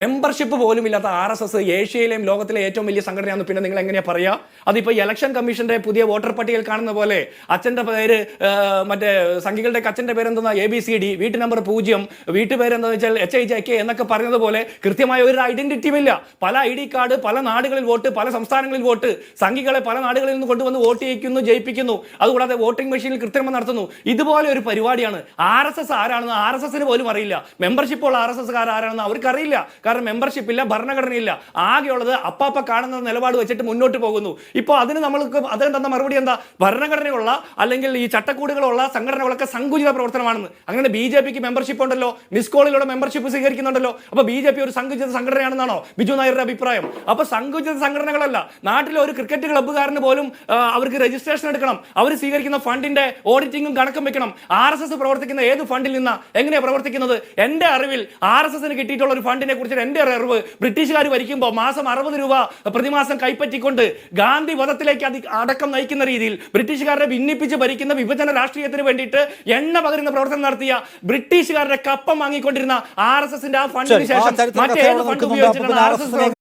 Membership പോലും ഇല്ലാത്ത RSS ഏഷ്യയിലെയും ലോകത്തിലെ ഏറ്റവും വലിയ സംഘടനയാണ്. പിന്നെ നിങ്ങൾ എങ്ങനെയാ പറയാ? അതിപ്പോ ഇലക്ഷൻ കമ്മീഷന്റെ പുതിയ വോട്ടർ പട്ടികയിൽ കാണുന്ന പോലെ അച്ഛന്റെ പേര് മറ്റേ സംഘികളുടെ അച്ഛന്റെ പേരെന്താ ABCD, വീട്ടു നമ്പർ 0, വീട്ടുപേരെന്താ വെച്ചാൽ HIJK എന്നൊക്കെ പറയുന്നത് പോലെ കൃത്യമായ ഒരു ഐഡന്റിറ്റിയും ഇല്ല. പല ID കാർഡ്, പല നാടുകളിൽ വോട്ട്, പല സംസ്ഥാനങ്ങളിൽ വോട്ട്, സംഘികളെ പല നാടുകളിൽ നിന്ന് കൊണ്ടുവന്ന് വോട്ട് ചെയ്യിക്കുന്നു, ജയിപ്പിക്കുന്നു. അതുകൂടാതെ വോട്ടിംഗ് മെഷീനിൽ കൃത്രിമം നടത്തുന്നു. ഇതുപോലെ ഒരു പരിപാടിയാണ്. RSS ആരാണെന്ന് RSSന് പോലും അറിയില്ല. മെമ്പർഷിപ്പ് ഉള്ള RSS ആരാണെന്ന് അവർക്ക് അറിയില്ല. കാരണം മെമ്പർഷിപ്പ് ഇല്ല, ഭരണഘടനയില്ല. ആകെയുള്ളത് അപ്പാപ്പ കാണുന്ന നിലപാട് വെച്ചിട്ട് മുന്നോട്ട് പോകുന്നു. ഇപ്പോൾ അതിന് നമ്മൾക്ക് അതിന് തന്ന മറുപടി എന്താ? ഭരണഘടനയുള്ള അല്ലെങ്കിൽ ഈ ചട്ടക്കൂടുകളുള്ള സംഘടനകളൊക്കെ സങ്കുചിത പ്രവർത്തനമാണെന്ന്. അങ്ങനെ BJPക്ക് മെമ്പർഷിപ്പ് ഉണ്ടല്ലോ, മിസ് കോളിലൂടെ മെമ്പർഷിപ്പ് സ്വീകരിക്കുന്നുണ്ടല്ലോ. അപ്പോൾ BJP ഒരു സങ്കുചിത സംഘടനയാണെന്നാണോ ബിജു നായരുടെ അഭിപ്രായം? അപ്പോൾ സങ്കുചിത സംഘടനകളല്ല. നാട്ടിലെ ഒരു ക്രിക്കറ്റ് ക്ലബ്ബുകാരന് പോലും അവർക്ക് രജിസ്ട്രേഷൻ എടുക്കണം. അവർ സ്വീകരിക്കുന്ന ഫണ്ടിന്റെ ഓഡിറ്റിംഗും കണക്കും വെക്കണം. RSS പ്രവർത്തിക്കുന്ന ഏത് ഫണ്ടിൽ നിന്നാ എങ്ങനെയാണ് പ്രവർത്തിക്കുന്നത്? എന്റെ അറിവിൽ RSSന് കിട്ടിയിട്ടുള്ള ഒരു ഫണ്ടിനെ കുറിച്ച് എന്റെ അറിവ്, ബ്രിട്ടീഷുകാർ ഭരിക്കുമ്പോൾ മാസം 60 രൂപ പ്രതിമാസം കൈപ്പറ്റിക്കൊണ്ട് ഗാന്ധി വധത്തിലേക്ക് അടക്കം നയിക്കുന്ന രീതിയിൽ ബ്രിട്ടീഷുകാരെ ഭിന്നിപ്പിച്ച് ഭരിക്കുന്ന വിഭജന രാഷ്ട്രീയത്തിന് വേണ്ടിയിട്ട് എണ്ണ പകരുന്ന പ്രവർത്തനം നടത്തിയ ബ്രിട്ടീഷുകാരുടെ കപ്പം വാങ്ങിക്കൊണ്ടിരുന്ന RSSന്റെ ആ ഫണ്ടിന് ശേഷം മറ്റേത് ഫണ്ട് ഉപയോഗിച്ചിട്ടാണ് RSS